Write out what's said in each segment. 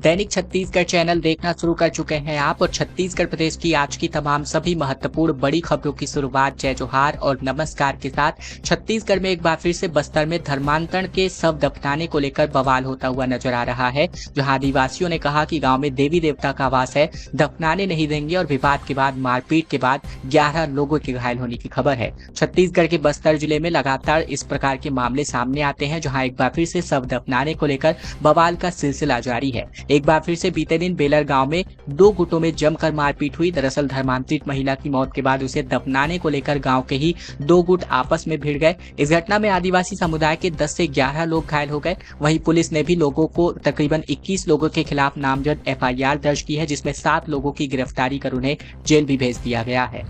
दैनिक Chhattisgarh channel देखना शुरू कर चुके हैं आप और छत्तीसगढ़ प्रदेश की आज की तमाम सभी महत्वपूर्ण बड़ी खबरों की शुरुआत जय जोहार और नमस्कार के साथ। छत्तीसगढ़ में एक बार फिर से बस्तर में धर्मांतरण के शव दफनाने को लेकर बवाल होता हुआ नजर आ रहा है, जहां आदिवासियों ने कहा कि गांव में देवी देवता का वास है, दफनाने नहीं देंगे और विवाद के बाद मारपीट के बाद 11 लोगों के घायल होने की खबर है। छत्तीसगढ़ के बस्तर जिले में लगातार इस प्रकार के मामले सामने आते हैं, जहाँ एक बार फिर से शव दफनाने को लेकर बवाल का सिलसिला जारी है। एक बार फिर से बीते दिन बेलर गांव में 2 गुटों में जमकर मारपीट हुई। दरअसल धर्मांतरित महिला की मौत के बाद उसे दफनाने को लेकर गांव के ही 2 गुट आपस में भिड़ गए। इस घटना में आदिवासी समुदाय के 10 से 11 लोग घायल हो गए। वहीं पुलिस ने भी लोगों को तकरीबन 21 लोगों के खिलाफ नामजद FIR दर्ज की है, जिसमें 7 लोगों की गिरफ्तारी कर उन्हें जेल भी भेज दिया गया है।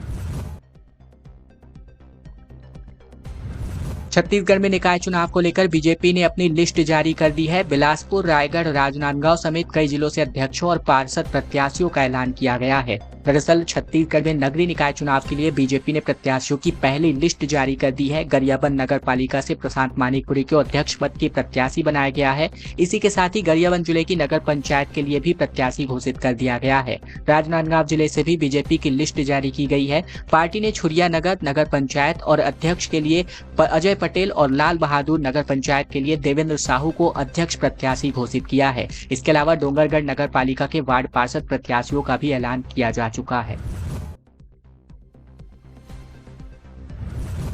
छत्तीसगढ़ में निकाय चुनाव को लेकर बीजेपी ने अपनी लिस्ट जारी कर दी है। बिलासपुर, रायगढ़, राजनांदगांव समेत कई जिलों से अध्यक्षों और पार्षद प्रत्याशियों का ऐलान किया गया है। दरअसल छत्तीसगढ़ में नगरीय निकाय चुनाव के लिए बीजेपी ने प्रत्याशियों की पहली लिस्ट जारी कर दी है। गरियाबंद नगर पालिका से प्रशांत मानिकपुरी को अध्यक्ष पद की प्रत्याशी बनाया गया है। इसी के साथ ही गरियाबंद जिले की नगर पंचायत के लिए भी प्रत्याशी घोषित कर दिया गया है। राजनांदगांव जिले से भी बीजेपी की लिस्ट जारी की गई है। पार्टी ने छुरिया नगर पंचायत और अध्यक्ष के लिए अजय पटेल और लाल बहादुर नगर पंचायत के लिए देवेंद्र साहू को अध्यक्ष प्रत्याशी घोषित किया है। इसके अलावा डोंगरगढ़ नगर पालिका के वार्ड पार्षद प्रत्याशियों का भी ऐलान किया जा चुका है।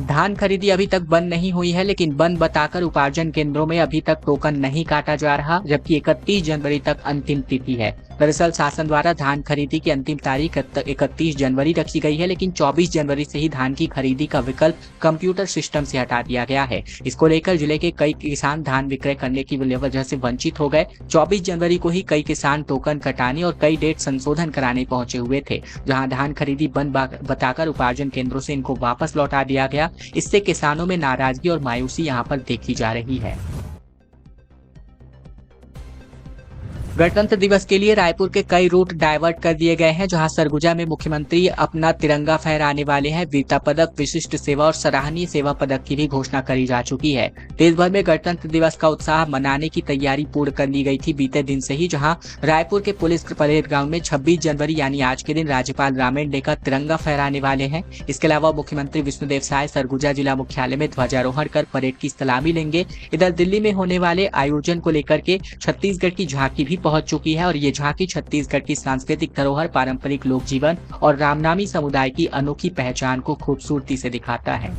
धान खरीदी अभी तक बंद नहीं हुई है, लेकिन बंद बताकर उपार्जन केंद्रों में अभी तक टोकन नहीं काटा जा रहा, जबकि 31 जनवरी तक अंतिम तिथि है। दरअसल शासन द्वारा धान खरीदी की अंतिम तारीख 31 जनवरी रखी गई है, लेकिन 24 जनवरी से ही धान की खरीदी का विकल्प कंप्यूटर सिस्टम से हटा दिया गया है। इसको लेकर जिले के कई किसान धान विक्रय करने की वजह से वंचित हो गए। 24 जनवरी को ही कई किसान टोकन कटाने और कई डेट संशोधन कराने पहुंचे हुए थे, जहां धान खरीदी बंद बताकर उपार्जन केंद्रों से इनको वापस लौटा दिया गया। इससे किसानों में नाराजगी और मायूसी यहां पर देखी जा रही है। गणतंत्र दिवस के लिए रायपुर के कई रूट डाइवर्ट कर दिए गए हैं, जहां सरगुजा में मुख्यमंत्री अपना तिरंगा फहराने वाले हैं। वीरता पदक, विशिष्ट सेवा और सराहनीय सेवा पदक की भी घोषणा करी जा चुकी है। देश भर में गणतंत्र दिवस का उत्साह मनाने की तैयारी पूर्ण कर ली गई थी बीते दिन से ही, जहां रायपुर के पुलिस परेड ग्राउंड में 26 जनवरी यानी आज के दिन राज्यपाल रामेंडे का तिरंगा फहराने वाले हैं। इसके अलावा मुख्यमंत्री विष्णुदेव साय सरगुजा जिला मुख्यालय में ध्वजारोहण कर परेड की सलामी लेंगे। इधर दिल्ली में होने वाले आयोजन को लेकर के छत्तीसगढ़ की झांकी भी पहुंच चुकी है और ये झांकी छत्तीसगढ़ की सांस्कृतिक धरोहर, पारंपरिक लोक जीवन और रामनामी समुदाय की अनोखी पहचान को खूबसूरती से दिखाता है।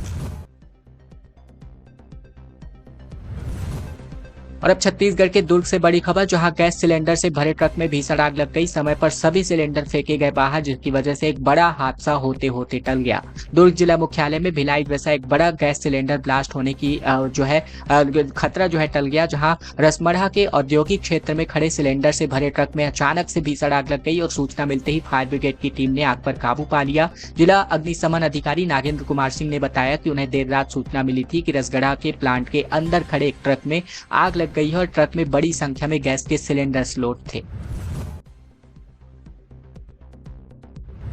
और अब छत्तीसगढ़ के दुर्ग से बड़ी खबर, जहां गैस सिलेंडर से भरे ट्रक में भीषण आग लग गई। समय पर सभी सिलेंडर फेंके गए बाहर, जिसकी वजह से एक बड़ा हादसा होते होते टल गया। दुर्ग जिला मुख्यालय में भिलाई जैसा एक बड़ा गैस सिलेंडर ब्लास्ट होने की खतरा टल गया, जहां रसमढ़ा के औद्योगिक क्षेत्र में खड़े सिलेंडर से भरे ट्रक में अचानक से भीषण आग लग गई और सूचना मिलते ही फायर ब्रिगेड की टीम ने आग पर काबू पा लिया। जिला अग्निशमन अधिकारी नागेंद्र कुमार सिंह ने बताया कि उन्हें देर रात सूचना मिली थी कि रसगढ़ा के प्लांट के अंदर खड़े एक ट्रक में आग लग गई है और ट्रक में बड़ी संख्या में गैस के सिलेंडर लोड थे।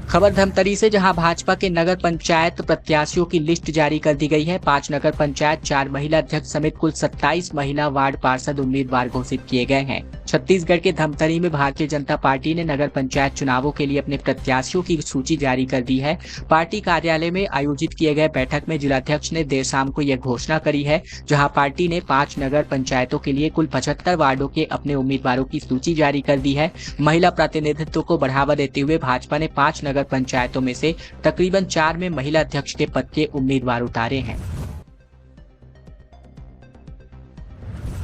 खबर धमतरी से, जहां भाजपा के नगर पंचायत प्रत्याशियों की लिस्ट जारी कर दी गई है। 5 नगर पंचायत, 4 महिला अध्यक्ष समेत कुल 27 महिला वार्ड पार्षद उम्मीदवार घोषित किए गए हैं। छत्तीसगढ़ के धमतरी में भारतीय जनता पार्टी ने नगर पंचायत चुनावों के लिए अपने प्रत्याशियों की सूची जारी कर दी है। पार्टी कार्यालय में आयोजित किए गए बैठक में जिलाध्यक्ष ने देर शाम को यह घोषणा करी है, जहां पार्टी ने 5 नगर पंचायतों के लिए कुल 75 वार्डों के अपने उम्मीदवारों की सूची जारी कर दी है। महिला प्रतिनिधित्व को बढ़ावा देते हुए भाजपा ने 5 नगर पंचायतों में से तकरीबन 4 में महिला अध्यक्ष के पद के उम्मीदवार उतारे हैं।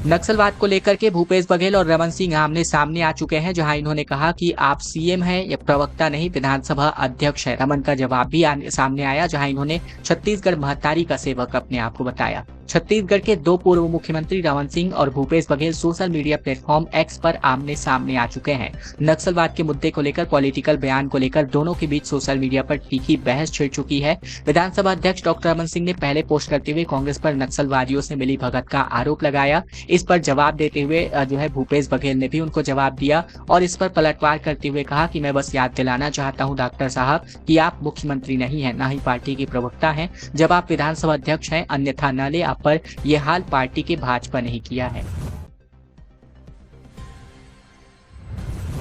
नक्सलवाद को लेकर के भूपेश बघेल और रमन सिंह आमने सामने आ चुके हैं, जहां इन्होंने कहा कि आप CM हैं या प्रवक्ता नहीं, विधानसभा अध्यक्ष है। रमन का जवाब भी सामने आया, जहां इन्होंने छत्तीसगढ़ महतारी का सेवक अपने आप को बताया। छत्तीसगढ़ के 2 पूर्व मुख्यमंत्री रमन सिंह और Bhupesh Baghel social media platform X पर आमने सामने आ चुके हैं। नक्सलवाद के मुद्दे को लेकर, पॉलिटिकल बयान को लेकर दोनों के बीच सोशल मीडिया पर तीखी बहस छिड़ चुकी है। विधानसभा अध्यक्ष डॉक्टर रमन सिंह ने पहले पोस्ट करते हुए कांग्रेस पर नक्सलवादियों से मिली भगत का आरोप लगाया। इस पर जवाब देते हुए भूपेश बघेल ने भी उनको जवाब दिया और इस पर पलटवार करते हुए कहा कि मैं बस याद दिलाना चाहता हूं डॉक्टर साहब कि आप मुख्यमंत्री नहीं हैं, ना ही पार्टी के प्रवक्ता हैं। जब आप विधानसभा अध्यक्ष हैं, अन्यथा न ले, आप पर यह हाल पार्टी के भाजपा नहीं किया है।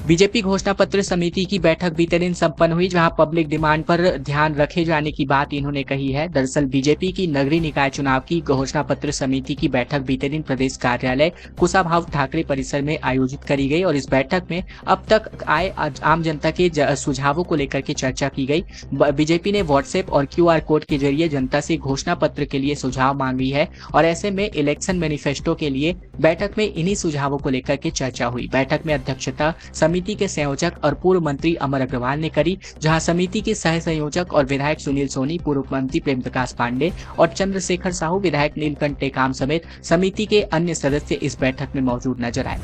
बीजेपी घोषणा पत्र समिति की बैठक बीते दिन संपन्न हुई, जहां पब्लिक डिमांड पर ध्यान रखे जाने की बात इन्होंने कही है। दरअसल बीजेपी की नगरीय निकाय चुनाव की घोषणा पत्र समिति की बैठक बीते दिन प्रदेश कार्यालय कुशाभाऊ ठाकरे परिसर में आयोजित करी गई और इस बैठक में अब तक आए आम जनता के सुझावों को लेकर के चर्चा की गई। बीजेपी ने व्हाट्सएप और QR कोड के जरिए जनता से घोषणा पत्र के लिए सुझाव मांगी है और ऐसे में इलेक्शन मैनिफेस्टो के लिए बैठक में इन्हीं सुझावों को लेकर के चर्चा हुई। बैठक में अध्यक्षता समिति के संयोजक और पूर्व मंत्री अमर अग्रवाल ने करी, जहां समिति के सह संयोजक और विधायक सुनील सोनी, पूर्व मंत्री प्रेम प्रकाश पांडे और चंद्रशेखर साहू, विधायक नीलकंठ टेकाम समेत समिति के अन्य सदस्य इस बैठक में मौजूद नजर आए।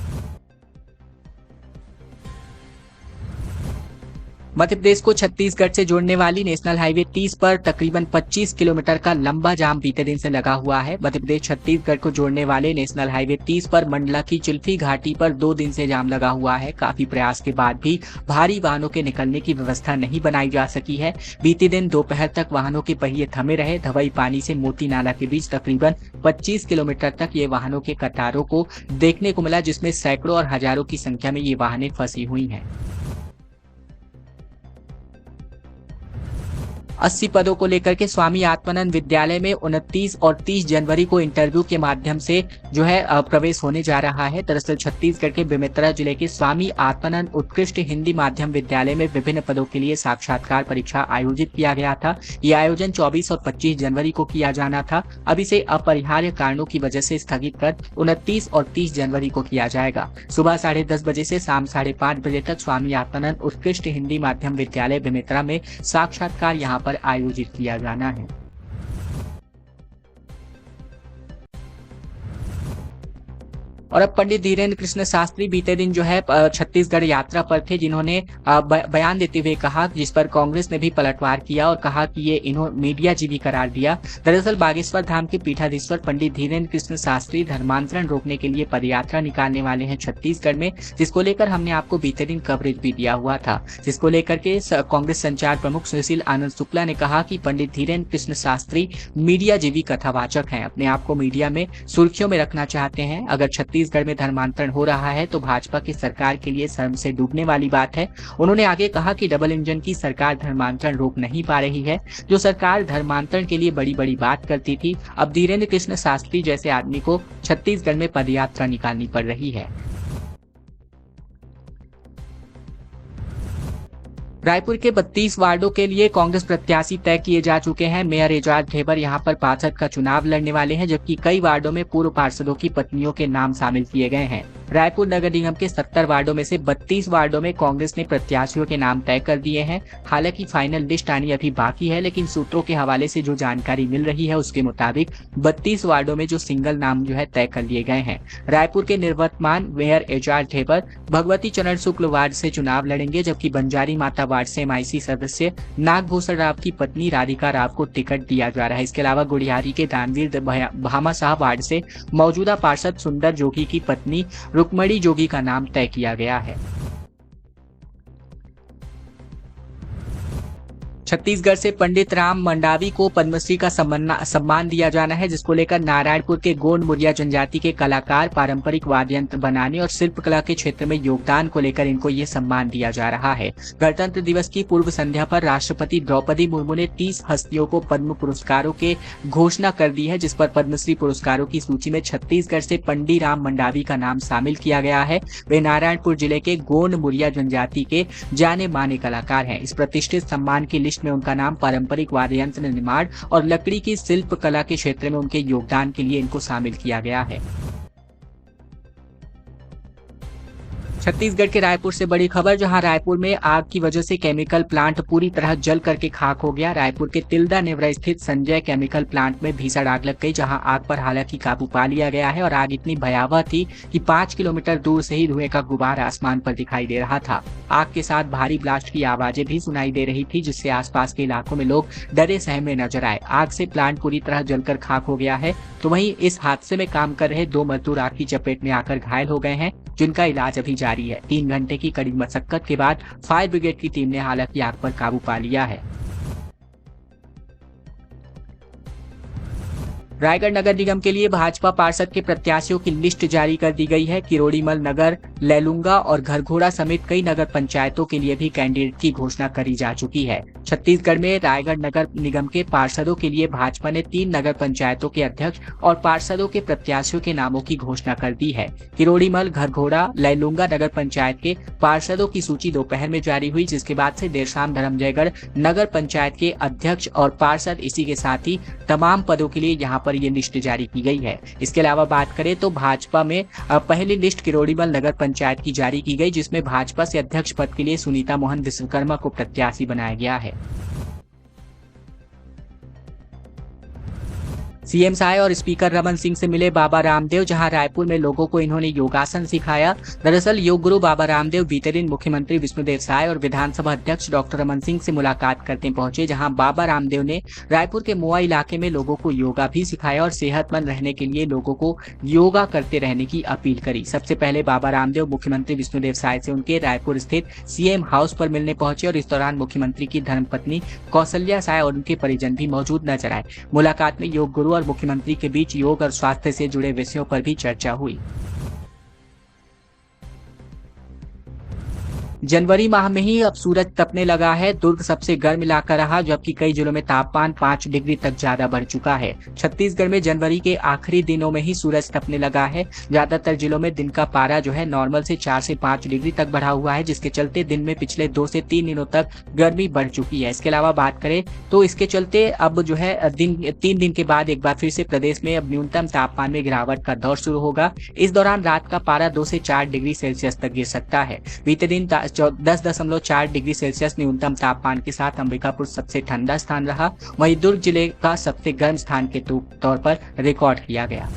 मध्य प्रदेश को छत्तीसगढ़ से जोड़ने वाली नेशनल हाईवे 30 पर तकरीबन 25 किलोमीटर का लंबा जाम बीते दिन से लगा हुआ है। मध्य प्रदेश छत्तीसगढ़ को जोड़ने वाले नेशनल हाईवे 30 पर मंडला की चिल्फी घाटी पर 2 दिन से जाम लगा हुआ है। काफी प्रयास के बाद भी भारी वाहनों के निकलने की व्यवस्था नहीं बनाई जा सकी है। बीते दिन दोपहर तक वाहनों के पहिए थमे रहे। धवई पानी से मोती नाला के बीच तकरीबन 25 किलोमीटर तक ये वाहनों के कतारों को देखने को मिला, जिसमें सैकड़ों और हजारों की संख्या में ये वाहनें फंसी हुई हैं। 80 पदों को लेकर के स्वामी आत्मानंद विद्यालय में 29 और 30 जनवरी को इंटरव्यू के माध्यम से जो है प्रवेश होने जा रहा है। दरअसल छत्तीसगढ़ के बेमेतरा जिले के स्वामी आत्मानंद उत्कृष्ट हिंदी माध्यम विद्यालय में विभिन्न पदों के लिए साक्षात्कार परीक्षा आयोजित किया गया था। ये आयोजन 24 और 25 जनवरी को किया जाना था। अब इसे अपरिहार्य कारणों की वजह से स्थगित कर 29 और 30 जनवरी को किया जाएगा। सुबह 10:30 बजे से शाम 5:30 बजे तक स्वामी आत्मानंद उत्कृष्ट हिंदी माध्यम विद्यालय बेमेतरा में साक्षात्कार यहाँ पर आयोजित किया जाना है। और अब पंडित धीरेन्द्र कृष्ण शास्त्री बीते दिन जो है छत्तीसगढ़ यात्रा पर थे, जिन्होंने बयान देते हुए कहा, जिस पर कांग्रेस ने भी पलटवार किया और कहा कि ये इन्होंने मीडियाजीवी करार दिया। दरअसल बागेश्वर धाम के पीठाधीश्वर पंडित धीरेन्द्र कृष्ण शास्त्री धर्मांतरण रोकने के लिए पदयात्रा निकालने वाले हैं छत्तीसगढ़ में, जिसको लेकर हमने आपको बीते दिन कवरेज भी दिया हुआ था। जिसको लेकर के कांग्रेस संचार प्रमुख सुशील आनंद शुक्ला ने कहा कि पंडित धीरेन्द्र कृष्ण शास्त्री मीडियाजीवी कथावाचक हैं, अपने आप को मीडिया में सुर्खियों में रखना चाहते हैं। अगर छत्तीसगढ़ में धर्मांतरण हो रहा है तो भाजपा की सरकार के लिए शर्म से डूबने वाली बात है। उन्होंने आगे कहा कि डबल इंजन की सरकार धर्मांतरण रोक नहीं पा रही है। जो सरकार धर्मांतरण के लिए बड़ी बड़ी बात करती थी, अब धीरेन्द्र कृष्ण शास्त्री जैसे आदमी को छत्तीसगढ़ में पदयात्रा निकालनी पड़ रही है। रायपुर के 32 वार्डों के लिए कांग्रेस प्रत्याशी तय किए जा चुके हैं। मेयर एजाज ढेबर यहां पर पार्षद का चुनाव लड़ने वाले हैं, जबकि कई वार्डों में पूर्व पार्षदों की पत्नियों के नाम शामिल किए गए हैं। रायपुर नगर निगम के 70 वार्डों में से 32 वार्डों में कांग्रेस ने प्रत्याशियों के नाम तय कर दिए हैं। हालांकि फाइनल लिस्ट आनी अभी बाकी है, लेकिन सूत्रों के हवाले से जो जानकारी मिल रही है उसके मुताबिक 32 वार्डों में जो सिंगल नाम जो है तय कर लिए गए हैं। रायपुर के निवर्तमान मेयर एजाज ढेबर भगवती चरण शुक्ल वार्ड से चुनाव लड़ेंगे, जबकि बंजारी माता वार्ड से MIC सदस्य नागभूषण राव की पत्नी राधिका राव को टिकट दिया जा रहा है। इसके अलावा गुड़ियारी के दानवीर भामाशाह वार्ड से मौजूदा पार्षद सुंदर जोगी की पत्नी रुक्मणी जोगी का नाम तय किया गया है। छत्तीसगढ़ से पंडित राम मंडावी को पद्मश्री का सम्मान दिया जाना है, जिसको लेकर नारायणपुर के गोंड मुरिया जनजाति के कलाकार पारंपरिक वाद्य यंत्र बनाने और शिल्पकला के क्षेत्र में योगदान को लेकर इनको ये सम्मान दिया जा रहा है। गणतंत्र दिवस की पूर्व संध्या पर राष्ट्रपति द्रौपदी मुर्मू ने 30 हस्तियों को पद्म पुरस्कारों के घोषणा कर दी है, जिस पर पद्मश्री पुरस्कारों की सूची में छत्तीसगढ़ से पंडित राम मंडावी का नाम शामिल किया गया है। वे नारायणपुर जिले के गोंड मुरिया जनजाति के जाने माने कलाकार हैं। इस प्रतिष्ठित सम्मान की लिस्ट में उनका नाम पारंपरिक वाद्य यंत्र निर्माण और लकड़ी की शिल्प कला के क्षेत्र में उनके योगदान के लिए इनको शामिल किया गया है। छत्तीसगढ़ के रायपुर से बड़ी खबर, जहां रायपुर में आग की वजह से केमिकल प्लांट पूरी तरह जल करके खाक हो गया। रायपुर के तिल्दा नेवरा स्थित संजय केमिकल प्लांट में भीषण आग लग गई, जहां आग पर हालांकि काबू पा लिया गया है और आग इतनी भयावह थी कि 5 किलोमीटर दूर से ही धुएं का गुबार आसमान पर दिखाई दे रहा था। आग के साथ भारी ब्लास्ट की आवाजें भी सुनाई दे रही थी, जिससे आसपास के इलाकों में लोग डरे सहमे नजर आए। आग से प्लांट पूरी तरह जलकर खाक हो गया है। तो वहीं इस हादसे में काम कर रहे 2 मजदूर आग की चपेट में आकर घायल हो गए हैं, जिनका इलाज अभी जारी है। 3 घंटे की कड़ी मशक्कत के बाद फायर ब्रिगेड की टीम ने हालांकि आग पर काबू पा लिया है। रायगढ़ नगर निगम के लिए भाजपा पार्षद के प्रत्याशियों की लिस्ट जारी कर दी गई है। किरोड़ीमल नगर, लैलूंगा और घरघोड़ा समेत कई नगर पंचायतों के लिए भी कैंडिडेट की घोषणा करी जा चुकी है। छत्तीसगढ़ में रायगढ़ नगर निगम के पार्षदों के लिए भाजपा ने 3 नगर पंचायतों के अध्यक्ष और पार्षदों के प्रत्याशियों के नामों की घोषणा कर दी है। किरोड़ीमल, घरघोड़ा, लैलूंगा नगर पंचायत के पार्षदों की सूची दोपहर में जारी हुई, जिसके बाद से देर शाम धर्मजयगढ़ नगर पंचायत के अध्यक्ष और पार्षद, इसी के साथ ही तमाम पदों के लिए यहाँ पर ये लिस्ट जारी की गई है। इसके अलावा बात करें तो भाजपा में पहली लिस्ट किरोड़ीमल नगर पंचायत की जारी की गई, जिसमें भाजपा से अध्यक्ष पद के लिए सुनीता मोहन विश्वकर्मा को प्रत्याशी बनाया गया है। सीएम साय और स्पीकर रमन सिंह से मिले बाबा रामदेव, जहां रायपुर में लोगों को इन्होंने योगासन सिखाया। दरअसल योग गुरु बाबा रामदेव बीते दिन मुख्यमंत्री विष्णुदेव साय और विधानसभा अध्यक्ष डॉक्टर रमन सिंह से मुलाकात करते पहुंचे, जहां बाबा रामदेव ने रायपुर के मोआ इलाके में लोगों को योगा भी सिखाया और सेहतमंद रहने के लिए लोगों को योगा करते रहने की अपील करी। सबसे पहले बाबा रामदेव मुख्यमंत्री विष्णुदेव साय से उनके रायपुर स्थित सीएम हाउस पर मिलने पहुंचे और इस दौरान मुख्यमंत्री की धर्मपत्नी कौशल्या साय और उनके परिजन भी मौजूद नजर आए। मुलाकात में योग गुरु और मुख्यमंत्री के बीच योग और स्वास्थ्य से जुड़े विषयों पर भी चर्चा हुई। जनवरी माह में ही अब सूरज तपने लगा है। दुर्ग सबसे गर्म इलाका रहा, जबकि कई जिलों में तापमान 5 डिग्री तक ज्यादा बढ़ चुका है। छत्तीसगढ़ में जनवरी के आखिरी दिनों में ही सूरज तपने लगा है। ज्यादातर जिलों में दिन का पारा जो है नॉर्मल से 4 से 5 डिग्री तक बढ़ा हुआ है, जिसके चलते दिन में पिछले 2 से 3 दिनों तक गर्मी बढ़ चुकी है। इसके अलावा बात करें तो इसके चलते अब जो है 3 दिन के बाद एक बार फिर से प्रदेश में अब न्यूनतम तापमान में गिरावट का दौर शुरू होगा। इस दौरान रात का पारा 2 से 4 डिग्री सेल्सियस तक गिर सकता है। बीते दिन 10.4 डिग्री सेल्सियस न्यूनतम तापमान के साथ अंबिकापुर सबसे ठंडा स्थान रहा। वहीं दुर्ग जिले का सबसे गर्म स्थान के तौर पर रिकॉर्ड किया गया।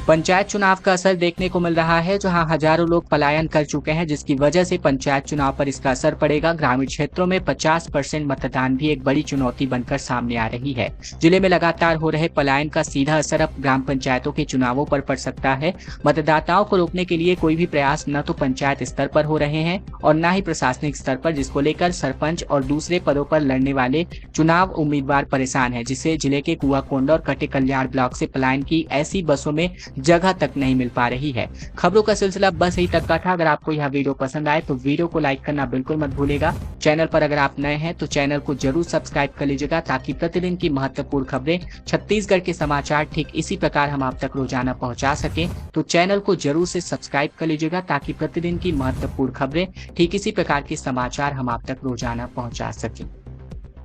पंचायत चुनाव का असर देखने को मिल रहा है, जहां हजारों लोग पलायन कर चुके हैं, जिसकी वजह से पंचायत चुनाव पर इसका असर पड़ेगा। ग्रामीण क्षेत्रों में 50% मतदान भी एक बड़ी चुनौती बनकर सामने आ रही है। जिले में लगातार हो रहे पलायन का सीधा असर अब ग्राम पंचायतों के चुनावों पर पड़ सकता है। मतदाताओं को रोकने के लिए कोई भी प्रयास न तो पंचायत स्तर पर हो रहे हैं और न ही प्रशासनिक स्तर पर, जिसको लेकर सरपंच और दूसरे पदों पर लड़ने वाले चुनाव उम्मीदवार परेशान है, जिससे जिले के कुआकोंडा और कटे कल्याण ब्लॉक से पलायन की ऐसी बसों में जगह तक नहीं मिल पा रही है। खबरों का सिलसिला बस यही तक का था। अगर आपको यह वीडियो पसंद आए तो वीडियो को लाइक करना बिल्कुल मत भूलिएगा। चैनल पर अगर आप नए हैं तो चैनल को जरूर सब्सक्राइब कर लीजिएगा, ताकि प्रतिदिन की महत्वपूर्ण खबरें, छत्तीसगढ़ के समाचार ठीक इसी प्रकार हम आप तक रोजाना पहुंचा सकें। तो चैनल को जरूर से सब्सक्राइब कर लीजिएगा, ताकि प्रतिदिन की महत्वपूर्ण खबरें, ठीक इसी प्रकार के समाचार हम आप तक रोजाना पहुंचा सकें।